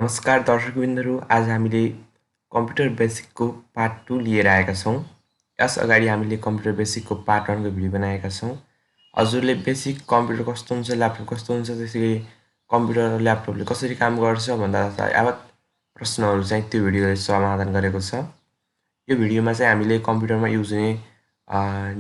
नमस्कार दर्शकबिन्दुहरू, आज हामीले कम्प्युटर बेसिकको पार्ट 2 लिएर आएका छौँ। यस अगाडि हामीले कम्प्युटर बेसिकको पार्ट 1 को भिडियो बनाएका छौँ। हजुरले बेसिक कम्प्युटर कस्तो हुन्छ, ल्यापटप कस्तो हुन्छ, त्यसैगरी कम्प्युटर र ल्यापटपले कसरी काम गर्छ भन्दा यावत प्रश्नहरू चाहिँ त्यो भिडियोले समाधान गरेको छ। यो भिडियोमा चाहिँ हामीले कम्प्युटरमा युज हुने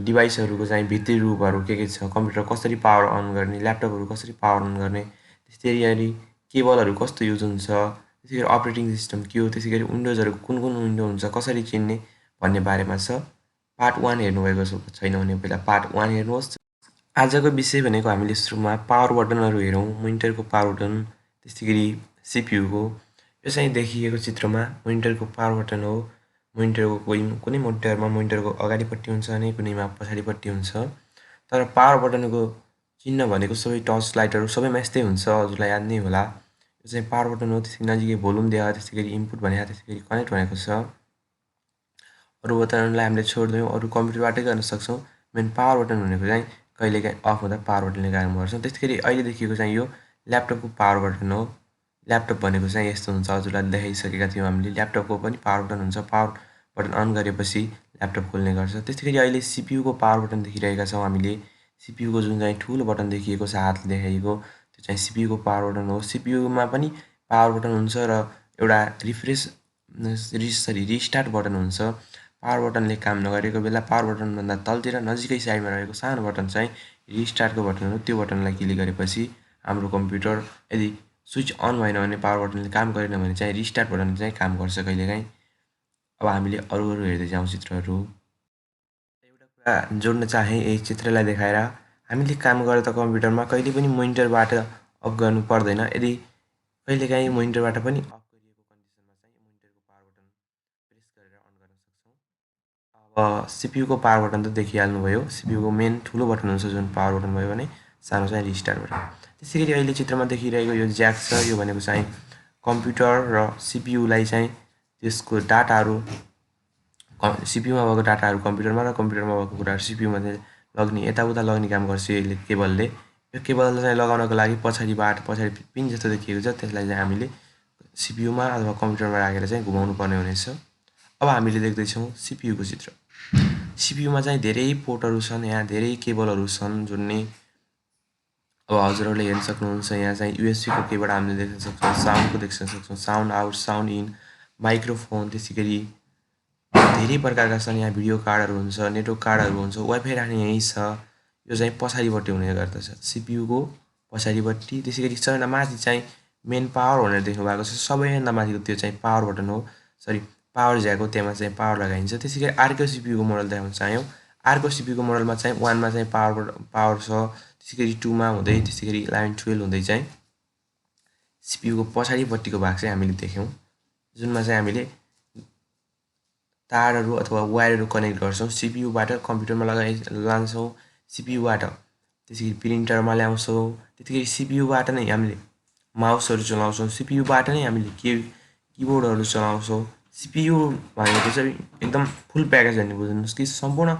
डिभाइसहरूको चाहिँ भित्री रूपहरू के छ, कम्प्युटर कसरी पावर अन गर्ने, ल्यापटपहरू कसरी पावर अन गर्ने, त्यसरी केबलहरू कस्तो युज हुन्छ, त्यसै गरी अपरेटिङ सिस्टम के हो, त्यसै गरी विन्डोजहरूको कुन कुन विन्डो हुन्छ, कसरी चिन्ने भन्ने बारेमा छ। पार्ट 1 हेर्नुभएको छैन भने पहिला पार्ट 1 हेर्नुहोस्। आजको विषय भनेको हामीले सुरुमा पावर बटनहरू हेरौँ। मोनिटरको पावर बटन, त्यसै गरी सिपियूको। यो चाहिँ देखिएको चित्रमा मोनिटरको पावर बटन हो। मोनिटरको कुनै मोनिटरमा मोनिटरको अगाडिपट्टि हुन्छ भने कुनैमा पछाडिपट्टि हुन्छ। तर पावर बटनको चिन्ह भनेको सबै टर्च लाइटहरू सबैमा यस्तै हुन्छ, हजुरलाई याद नै होला। यो चाहिँ पावर बटन हो। त्यसै नजिकै भोल्युम दिएको, त्यसै गरी इनपुट भनेको, त्यसै गरी कनेक्ट भनेको छ। अरू बटनहरूलाई हामीले छोडिदियौँ, अरू कम्प्युटरबाटै गर्न सक्छौँ। मेन पावर बटन भनेको चाहिँ कहिलेकाहीँ अफ हुँदा पावर बटनले काम गर्छौँ। त्यसै गरी अहिले देखिएको चाहिँ यो ल्यापटपको पावर बटन हो। ल्यापटप भनेको चाहिँ यस्तो हुन्छ, हजुरलाई देखाइसकेका थियौँ हामीले। ल्यापटपको पनि पावर बटन हुन्छ। पावर बटन अन गरेपछि ल्यापटप खोल्ने गर्छ। त्यसै गरी अहिले सिपियूको पावर बटन देखिरहेका छौँ हामीले। सिपियूको जुन चाहिँ ठुलो बटन देखिएको छ, हातले देखाइएको, त्यो चाहिँ सिपियूको पावर बटन हो। सिपियूमा पनि पावर बटन हुन्छ र एउटा रिस्टार्ट बटन हुन्छ। पावर बटनले काम नगरेको बेला पावर बटनभन्दा तलतिर नजिकै साइडमा रहेको सानो बटन चाहिँ रिस्टार्टको बटन हो। त्यो बटनलाई क्लिक गरेपछि हाम्रो कम्प्युटर यदि स्विच अन भएन भने, पावर बटनले काम गरेन भने चाहिँ रिस्टार्ट बटन चाहिँ काम गर्छ कहिलेकाहीँ। अब हामीले अरू हेर्दै जाउँ चित्रहरू। एउटा कुरा जोड्न चाहेँ यही चित्रलाई देखाएर। हामीले काम गर्दा कम्प्युटरमा कहिले पनि मोनिटरबाट अफ गर्नु पर्दैन। यदि कहिलेकाहीँ मोनिटरबाट पनि अफ गरिएको कन्डिसनमा चाहिँ मोनिटरको पावर बटन प्रेस गरेर अन गर्न सक्छौँ। अब सिपियूको पावर बटन त देखिहाल्नुभयो। सिपियूको मेन ठुलो बटन हुन्छ जुन पावर बटन भयो भने, सानो चाहिँ रिस्टार्ट बटन। त्यसै गरी अहिले चित्रमा देखिरहेको यो ज्याक छ। यो भनेको चाहिँ कम्प्युटर र सिपियूलाई चाहिँ त्यसको डाटाहरू सिपियूमा भएको डाटाहरू कम्प्युटरमा र कम्प्युटरमा भएको कुराहरू सिपियूमा लग्ने, यताउता लग्ने काम गर्छ यसले केबलले। यो केबल चाहिँ लगाउनको लागि पछाडि पिन जस्तो देखिएको छ, त्यसलाई चाहिँ हामीले सिपियूमा अथवा कम्प्युटरमा राखेर चाहिँ घुमाउनु पर्ने हुनेछ। अब हामीले देख्दैछौँ सिपियूको चित्र। सिपियूमा चाहिँ धेरै पोर्टहरू छन्, यहाँ धेरै केबलहरू छन् जोड्ने। अब हजुरहरूले हेर्न सक्नुहुन्छ, यहाँ चाहिँ युएसबीको केबल हामीले देख्न सक्छौँ, साउन्डको देख्न सक्छौँ, sound out, sound in, microphone, त्यसै गरी धेरै प्रकारका छन्। यहाँ भिडियो कार्डहरू हुन्छ, नेटवर्क कार्डहरू हुन्छ, वाइफाई राख्ने यहीँ छ। यो चाहिँ पछाडिपट्टि हुने गर्दछ सिपियूको पछाडिपट्टि। त्यसै गरी सबैभन्दा माथि चाहिँ मेन पावर भनेर देख्नु भएको छ, सबैभन्दा माथिको त्यो चाहिँ पावर बटन हो, सरी पावर ज्याक हो, त्यहाँ चाहिँ पावर लगाइन्छ। त्यसै गरी अर्को सिपियूको मोडल देखाउन चाह्यौँ। अर्को सिपियूको मोडलमा चाहिँ 1 मा चाहिँ पावर छ, त्यसै गरी 2 मा हुँदै, त्यसै गरी 11 12 हुँदै चाहिँ सिपियूको पछाडिपट्टिको भाग चाहिँ हामीले देख्यौँ, जुनमा चाहिँ हामीले तारहरू अथवा वायरहरू कनेक्ट गर्छौँ। सिपियूबाट कम्प्युटरमा लान्छौँ, सिपियूबाट त्यसै गरी प्रिन्टरमा ल्याउँछौँ, त्यति गरी सिपियूबाट नै हामीले माउसहरू चलाउँछौँ, सिपियूबाट नै हामीले किबोर्डहरू चलाउँछौँ। सिपियू भनेको चाहिँ एकदम फुल प्याकेज भन्ने बुझ्नुहोस् कि सम्पूर्ण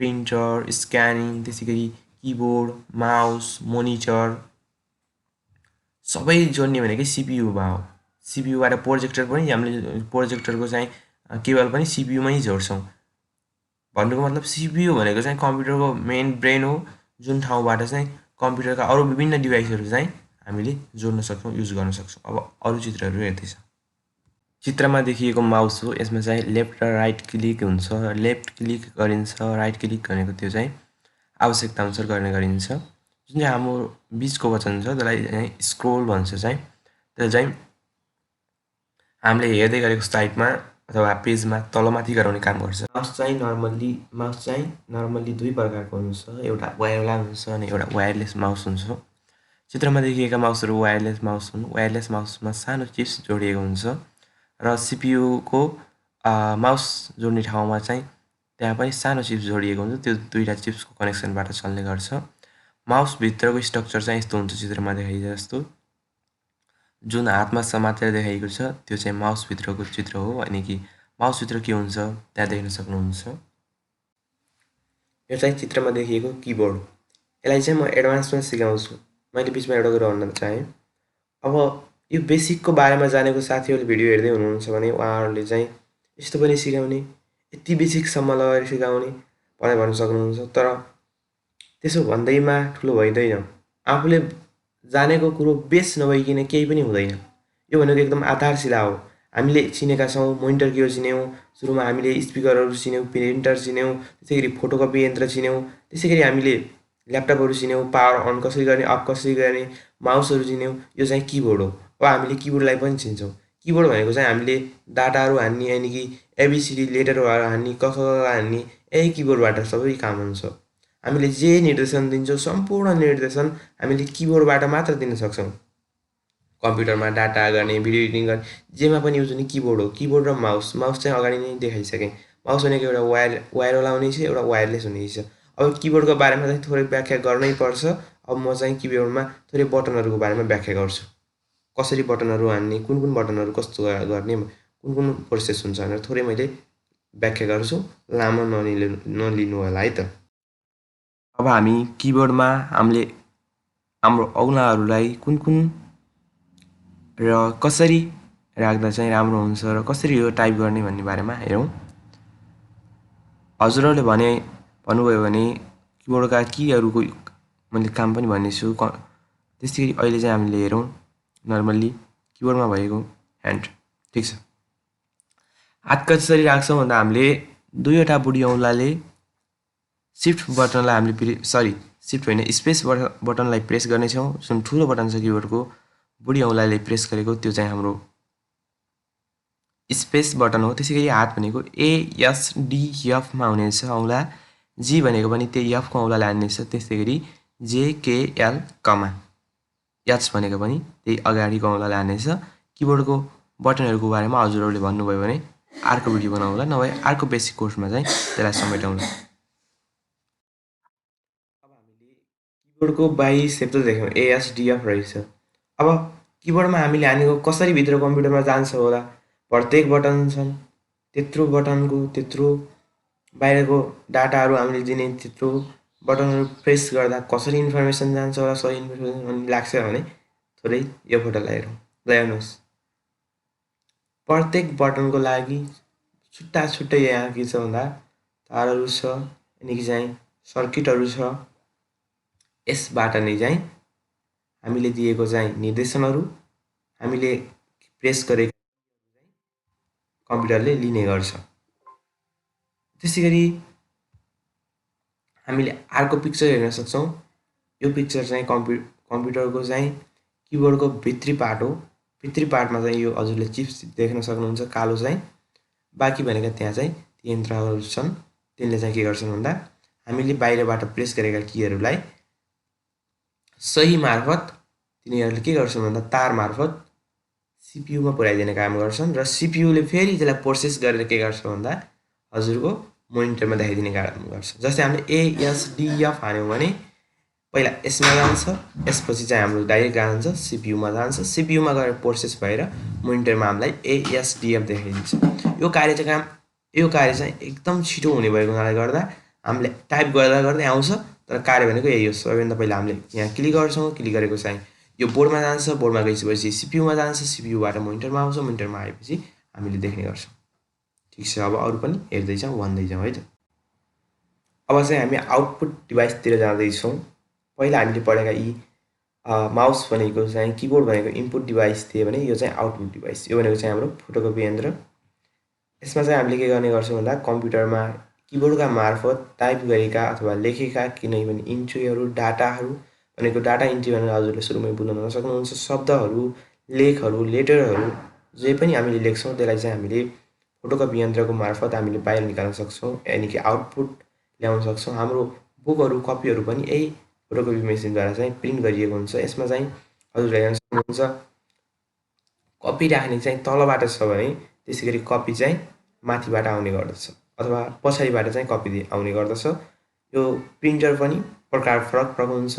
प्रिन्टर, स्क्यानिङ, त्यसै गरी किबोर्ड, माउस, मोनिटर सबै जोड्ने भनेकै सिपियूमा हो। सिपियूबाट प्रोजेक्टर पनि हामीले प्रोजेक्टरको चाहिँ केबल पनि सिपियूमै जोड्छौँ। भन्नुको मतलब सिपियू भनेको चाहिँ कम्प्युटरको मेन ब्रेन हो, जुन ठाउँबाट चाहिँ कम्प्युटरका अरू विभिन्न डिभाइसहरू चाहिँ हामीले जोड्न सक्छौँ, युज गर्न सक्छौँ। अब अरू चित्रहरू हेर्दैछ। चित्रमा देखिएको माउस हो। यसमा चाहिँ लेफ्ट र राइट क्लिक हुन्छ। लेफ्ट क्लिक गरिन्छ, राइट क्लिक भनेको त्यो चाहिँ आवश्यकता अनुसार गर्ने गरिन्छ। जुन चाहिँ हाम्रो बिचको बटन छ त्यसलाई चाहिँ स्क्रोल भन्छ चाहिँ, त्यसलाई चाहिँ हामीले हेर्दै गरेको साइडमा अथवा पेजमा तलमाथि गराउने काम गर्छ। माउस चाहिँ नर्मल्ली दुई प्रकारको हुन्छ, एउटा वायरवाला हुन्छ अनि एउटा वायरलेस माउस हुन्छ। चित्रमा देखिएका माउसहरू वायरलेस माउस हुन्। वायरलेस माउसमा सानो चिप्स जोडिएको हुन्छ र सिपियूको माउस जोड्ने ठाउँमा चाहिँ त्यहाँ पनि सानो चिप्स जोडिएको हुन्छ। त्यो दुईवटा चिप्सको कनेक्सनबाट चल्ने गर्छ। माउसभित्रको स्ट्रक्चर चाहिँ यस्तो हुन्छ, चित्रमा देखाइए जस्तो। जुन हातमा समातेर देखाइएको छ त्यो चाहिँ माउसभित्रको चित्र हो, अनि कि माउसभित्र के हुन्छ त्यहाँ देख्न सक्नुहुन्छ। यो चाहिँ चित्रमा देखिएको किबोर्ड। यसलाई चाहिँ म एडभान्समा सिकाउँछु। मैले बिचमा एउटा कुरा भन्न चाहेँ। अब यो बेसिकको बारेमा जानेको साथीहरूले भिडियो हेर्दै हुनुहुन्छ भने उहाँहरूले चाहिँ यस्तो पनि सिकाउने, यति बेसिकसम्म लगाएर सिकाउने भनेर भन्न सक्नुहुन्छ। तर त्यसो भन्दैमा ठुलो भइँदैन। आफूले जानेको कुरो बेस नभइकन केही पनि हुँदैन। यो भनेको एकदम आधारशिला हो। हामीले चिनेका छौँ, मोनिटर के हो चिन्यौँ, सुरुमा हामीले स्पिकरहरू चिन्यौँ, प्रिन्टर चिन्यौँ, त्यसै गरी फोटोकपी यन्त्र चिन्यौँ, त्यसै गरी हामीले ल्यापटपहरू चिन्यौँ, पावर अन कसरी गर्ने, अफ कसरी गर्ने, माउसहरू चिन्यौँ। यो चाहिँ किबोर्ड हो। अब हामीले किबोर्डलाई पनि चिन्छौँ। किबोर्ड भनेको चाहिँ हामीले डाटाहरू हान्ने यानि कि एबिसिडी लेटरहरू हान्ने, क ख ग हान्ने, यही किबोर्डबाट सबै काम हुन्छ। हामीले जे निर्देशन दिन्छौँ सम्पूर्ण निर्देशन हामीले किबोर्डबाट मात्र दिन सक्छौँ। कम्प्युटरमा डाटा गर्ने, भिडियो एडिटिङ गर्ने, जेमा पनि युज हुने किबोर्ड हो। किबोर्ड र माउस, माउस चाहिँ अगाडि नै देखाइसकेँ। माउस भनेको एउटा वायरवाला हुनेछ, एउटा वायरलेस हुनेछ। अब किबोर्डको बारेमा चाहिँ थोरै व्याख्या गर्नै पर्छ। अब म चाहिँ किबोर्डमा थोरै बटनहरूको बारेमा व्याख्या गर्छु। कसरी बटनहरू हान्ने, कुन बटनहरू कस्तो गर्ने, कुन प्रोसेस हुन्छ भनेर थोरै मैले व्याख्या गर्छु। लामो नलिनु होला है त। अब हामी किबोर्डमा हामीले हाम्रो औँलाहरूलाई कुन र कसरी राख्दा चाहिँ राम्रो हुन्छ र कसरी यो टाइप गर्ने भन्ने बारेमा हेरौँ। हजुरहरूले भन्नुभयो भने किबोर्डका कीहरूको मैले काम पनि भन्नेछु। त्यसै गरी अहिले चाहिँ हामीले हेरौँ नर्मल्ली किबोर्डमा भएको ह्यान्ड। ठिक छ। हात कसरी राख्छौँ भन्दा हामीले दुईवटा बुढी औँलाले सिफ्ट बटनलाई हामीले सिफ्ट होइन, स्पेस बटनलाई प्रेस गर्नेछौँ। जुन ठुलो बटन छ किबोर्डको, बुढी औँलाले प्रेस गरेको त्यो चाहिँ हाम्रो स्पेस बटन हो। त्यसै गरी हात भनेको ASDFमा हुनेछ औँला, जी भनेको पनि त्यही एफको औँलाले हान्नेछ। त्यस्तै गरी JKL कमा एच भनेको पनि त्यही अगाडिको औँलाले हान्नेछ। किबोर्डको बटनहरूको बारेमा हजुरहरूले भन्नुभयो भने अर्को भिडियो बनाउँला, नभए अर्को बेसिक कोर्समा चाहिँ त्यसलाई समेटौँला। अब हामीले किबोर्डको बाहिरी सेप त देख्यौँ, ASDF रहेछ। अब किबोर्डमा हामीले हानेको कसरी भित्र कम्प्युटरमा जान्छ होला। प्रत्येक बटन छन्, त्यत्रो बटनको त्यत्रो बाहिरको डाटाहरू हामीले दिने त्यत्रो बटनहरू प्रेस गर्दा कसरी इन्फर्मेसन जान्छ होला, सही इन्फर्मेसन लाग्छ भने थोरै यो फोटोलाई हेरौँ। ल्याउनुहोस्। प्रत्येक बटनको लागि छुट्टै यहाँ के छ भन्दा तारहरू छ, अनि कि चाहिँ सर्किटहरू छ। यसबाट नै चाहिँ हामीले दिएको चाहिँ निर्देशनहरू हामीले प्रेस गरेको कम्प्युटरले लिने गर्छ। त्यसै गरी हामीले अर्को पिक्चर हेर्न सक्छौँ। यो पिक्चर चाहिँ कम्प्युटरको चाहिँ किबोर्डको भित्री पार्ट हो। भित्री पार्टमा चाहिँ यो हजुरले चिप्स देख्न सक्नुहुन्छ, कालो चाहिँ। बाँकी भनेका त्यहाँ चाहिँ यन्त्रहरू छन्, तिनले चाहिँ के गर्छन् भन्दा हामीले बाहिरबाट प्रेस गरेका कीहरूलाई सही मार्फत तिनीहरूले के गर्छन् भन्दा तार मार्फत सिपियुमा पुर्याइदिने काम गर्छन् र सिपियुले फेरि त्यसलाई प्रोसेस गरेर के गर्छ भन्दा हजुरको मोनिटरमा देखाइदिने काम गर्छ। जस्तै हामीले ASDF हान्यौँ भने पहिला यसमा जान्छ, यसपछि चाहिँ हाम्रो डाइरेक्ट जान्छ सिपियुमा जान्छ, सिपियुमा गएर प्रोसेस भएर मोनिटरमा हामीलाई ASDF देखाइदिन्छ। यो कार्य चाहिँ एकदम छिटो हुने भएको हुनाले गर्दा हामीले टाइप गर्दै आउँछ। तर कार्य भनेको यही हो। सबैभन्दा पहिला हामीले यहाँ क्लिक गर्छौँ, क्लिक गरेको चाहिँ यो बोर्डमा जान्छ, बोर्डमा गइसकेपछि सिपियुमा जान्छ, सिपियुबाट मोनिटरमा आउँछ, मोनिटरमा आएपछि हामीले देख्ने गर्छौँ। ठिक छ। अब अरू पनि हेर्दै जाउँ, भन्दै जाउँ है त। अब चाहिँ हामी आउटपुट डिभाइसतिर जाँदैछौँ। पहिला हामीले पढेका यी माउस भनेको चाहिँ किबोर्ड भनेको इनपुट डिभाइस थिए भने यो चाहिँ आउटपुट डिभाइस। यो भनेको चाहिँ हाम्रो फोटोकपी यन्त्र। यसमा चाहिँ हामीले के गर्ने गर्छौँ भन्दा कम्प्युटरमा किबोर्डका मार्फत टाइप गरेका अथवा लेखेका कुनै पनि इन्ट्रीहरू, डाटाहरू भनेको डाटा इन्ट्री भनेर हजुरले सुरुमै बुझ्न सक्नुहुन्छ। शब्दहरू, लेखहरू, लेटरहरू जे पनि हामीले लेख्छौँ त्यसलाई चाहिँ हामीले फोटोकपी यन्त्रको मार्फत हामीले बाहिर निकाल्न सक्छौँ, यानि कि आउटपुट ल्याउन सक्छौँ। हाम्रो बुकहरू, कपीहरू पनि यही फोटोकपी मेसिनद्वारा चाहिँ प्रिन्ट गरिएको हुन्छ। यसमा चाहिँ हजुरले हेर्न सक्नुहुन्छ कपी राख्ने चाहिँ तलबाट छ भने त्यसै गरी कपी चाहिँ माथिबाट आउने गर्दछ अथवा पछाडिबाट चाहिँ कपी आउने गर्दछ। यो प्रिन्टर पनि फरक हुन्छ।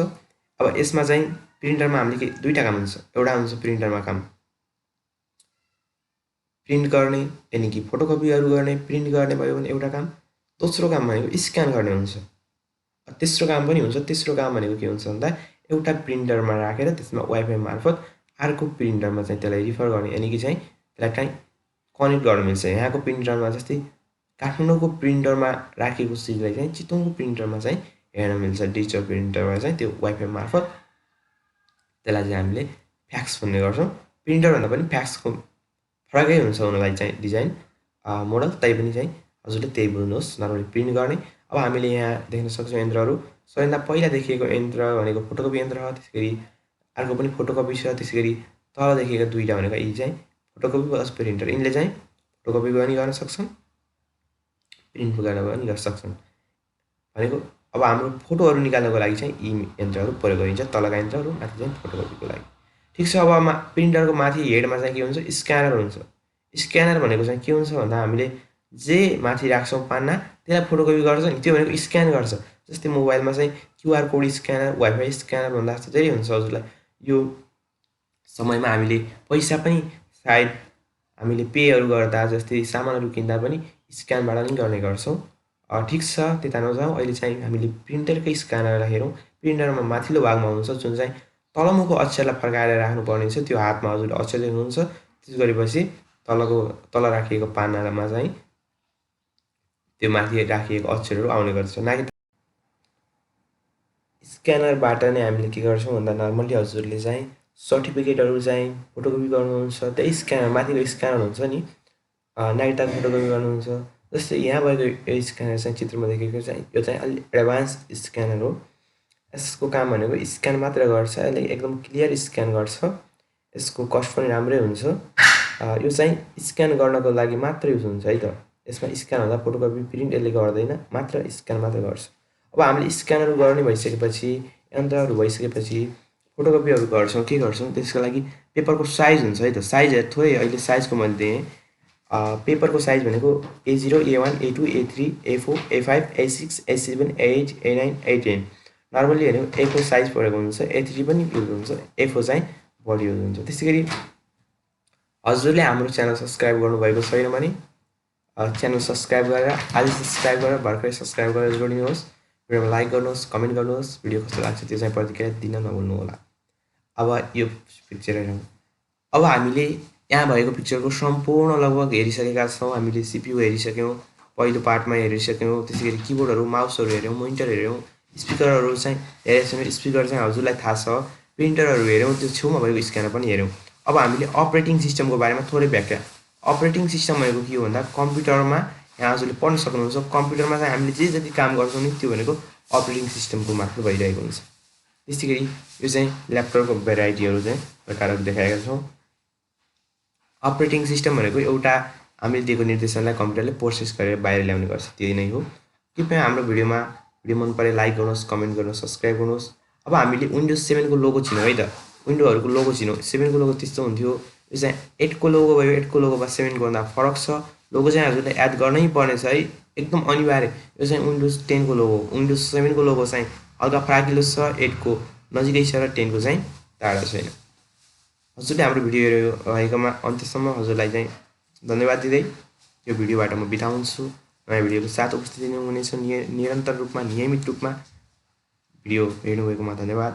अब यसमा चाहिँ प्रिन्टरमा हामीले दुईवटा काम हुन्छ। एउटा हुन्छ प्रिन्टरमा काम प्रिन्ट गर्ने, यानि कि फोटोकपीहरू गर्ने, प्रिन्ट गर्ने भयो भने एउटा काम। दोस्रो काम भनेको स्क्यान गर्ने हुन्छ। तेस्रो काम पनि हुन्छ। तेस्रो काम भनेको के हुन्छ भन्दा एउटा प्रिन्टरमा राखेर त्यसमा वाइफाई मार्फत अर्को प्रिन्टरमा चाहिँ त्यसलाई रिफर गर्ने यानि कि चाहिँ त्यसलाई कनेक्ट गर्न मिल्छ। यहाँको प्रिन्टरमा जस्तै काठमाडौँको प्रिन्टरमा राखेको चिजलाई चाहिँ चितवनको प्रिन्टरमा चाहिँ हेर्न मिल्छ। डिजिटल प्रिन्टरमा चाहिँ त्यो वाइफाई मार्फत त्यसलाई चाहिँ हामीले फ्याक्स भन्ने गर्छौँ। प्रिन्टरभन्दा पनि फ्याक्सको फरकै हुन्छ उनीहरूलाई चाहिँ डिजाइन मोडल, तैपनि चाहिँ हजुरले त्यही बुझ्नुहोस्। नर्मली प्रिन्ट गर्ने। अब हामीले यहाँ देख्न सक्छौँ यन्त्रहरू। सबैभन्दा पहिला देखिएको यन्त्र भनेको फोटोकपी यन्त्र हो। त्यसै गरी अर्को पनि फोटोकपी छ। त्यसै गरी तल देखिएका दुईवटा भनेको यी चाहिँ फोटोकपी प्लस प्रिन्टर। यिनले चाहिँ फोटोकपी पनि गर्न सक्छन्, प्रिन्ट पनि गर्न सक्छन् भनेको। अब हाम्रो फोटोहरू निकाल्नको लागि चाहिँ यी यन्त्रहरू प्रयोग गरिन्छ। तलका यन्त्रहरू, माथि चाहिँ फोटोकपीको लागि। ठिक छ। अब प्रिन्टरको माथि हेडमा चाहिँ के हुन्छ, स्क्यानर हुन्छ। स्क्यानर भनेको चाहिँ के हुन्छ भन्दा हामीले जे माथि राख्छौँ पान्ना त्यसलाई फोटोकपी गर्छ नि, त्यो भनेको स्क्यान गर्छ। जस्तै मोबाइलमा चाहिँ QR code scanner, wifi scanner भन्दा जस्तो धेरै हुन्छ हजुरलाई। यो समयमा हामीले पैसा पनि सायद हामीले पेहरू गर्दा, जस्तै सामानहरू किन्दा पनि स्क्यानबाट नै गर्ने गर्छौँ। ठिक छ, त्यता नजाउँ। अहिले चाहिँ हामीले प्रिन्टरकै स्क्यानरलाई हेरौँ। प्रिन्टरमा माथिल्लो भागमा हुन्छ जुन चाहिँ तलमुखको अक्षरलाई फर्काएर राख्नुपर्ने छ। त्यो हातमा हजुरले अक्षर लेख्नुहुन्छ। त्यसो गरेपछि तल राखिएको पानामा चाहिँ त्यो माथि राखिएको अक्षरहरू आउने गर्छ। न कि स्क्यानरबाट नै हामीले के गर्छौँ भन्दा नर्मली हजुरले चाहिँ सर्टिफिकेटहरू चाहिँ फोटोकपी गर्नुहुन्छ। त्यही स्क्यानर माथिको स्क्यानर हुन्छ नि, नागरिकताको फोटोकपी गर्नुहुन्छ। जस्तै यहाँ भएको यो स्क्यानर चाहिँ चित्रमा देखेको चाहिँ यो चाहिँ अलि एडभान्स स्क्यानर हो। यसको काम भनेको स्क्यान मात्र गर्छ। यसले एकदम क्लियर स्क्यान गर्छ। यसको कस्ट पनि राम्रै हुन्छ। यो चाहिँ स्क्यान गर्नको लागि मात्र युज हुन्छ है त। यसमा स्क्यान हुँदा फोटोकपी प्रिन्ट यसले गर्दैन, मात्र स्क्यान मात्र गर्छ। अब हामीले स्क्यानहरू गर्ने भइसकेपछि, यन्त्रहरू भइसकेपछि फोटोकपीहरू गर्छौँ। के गर्छौँ त्यसको लागि पेपरको साइज हुन्छ है त। साइजहरू थोरै अहिले साइजको मैले दिएँ। पेपरको साइज भनेको A0, A1, A2, A3, A4, A5, A6, A7, A8, A9, A10 normally हेऱ्यौँ। A4 साइज परेको हुन्छ, A3 पनि युज हुन्छ, A4 चाहिँ बढी युज हुन्छ। त्यसै गरी हजुरले हाम्रो च्यानल सब्सक्राइब गर्नुभएको छैन भने च्यानल सब्सक्राइब गरेर, आज सब्सक्राइब गरेर भर्खरै सब्सक्राइब गरेर जोडिनुहोस्। भिडियोमा लाइक गर्नुहोस्, कमेन्ट गर्नुहोस्। भिडियो कस्तो लाग्छ त्यो चाहिँ प्रतिक्रिया दिन नभुल्नुहोला। अब यो पिक्चर हेरौँ। अब हामीले यहाँ भएको पिक्चरको सम्पूर्ण लगभग हेरिसकेका छौँ। हामीले सिपियु हेरिसक्यौँ, पहिलो पार्टमा हेरिसक्यौँ। त्यसै गरी किबोर्डहरू, माउसहरू हेऱ्यौँ, मोनिटर हेऱ्यौँ, स्पिकरहरू चाहिँ हेरेको छौँ। स्पिकर चाहिँ हजुरलाई थाहा छ। प्रिन्टरहरू हेऱ्यौँ, त्यो छेउमा भएको स्क्यानर पनि हेऱ्यौँ। अब हामीले अपरेटिङ सिस्टमको बारेमा थोरै व्याख्या। अपरेटिङ सिस्टम भनेको के हो भन्दा कम्प्युटरमा यहाँ हजुरले पढ्न सक्नुहुन्छ। कम्प्युटरमा चाहिँ हामीले जे जति काम गर्छौँ नि त्यो भनेको अपरेटिङ सिस्टमको मार्फत भइरहेको हुन्छ। त्यसै गरी यो चाहिँ ल्यापटपको भेराइटीहरू चाहिँ प्रकारहरू देखाएका छौँ। अपरेटिङ सिस्टम भनेको एउटा हामीले दिएको निर्देशनलाई कम्प्युटरले प्रोसेस गरेर बाहिर ल्याउने गर्छ, त्यही नै हो। कृपया हाम्रो भिडियो मन परे लाइक गर्नुहोस्, कमेन्ट गर्नुहोस्, सब्सक्राइब गर्नुहोस्। अब हामीले विन्डोज 7को लोगो चिनौँ है त। विन्डोहरूको लोगो चिनौँ। 7को लोगो त्यस्तो हुन्थ्यो। यो चाहिँ 8को लोगो भयो। 8को लोगोमा 7को भन्दा फरक छ। लोगो चाहिँ हजुरले एड गर्नै पर्नेछ है, एकदम अनिवार्य। यो चाहिँ विन्डोज 10को लोगो। विन्डोज 7को लोगो चाहिँ हल्का फराकिलो छ, 8को नजिकै छ र 10को चाहिँ टाढा छैन। हजुरले हाम्रो भिडियो हेरेकोमा अन्त्यसम्म हजुरलाई चाहिँ धन्यवाद दिँदै यो भिडियोबाट म बिदा हुन्छु। नयाँ भिडियोको साथ उपस्थित हुनेछ निरन्तर रूपमा, नियमित रूपमा। भिडियो हेर्नुभएकोमा धन्यवाद।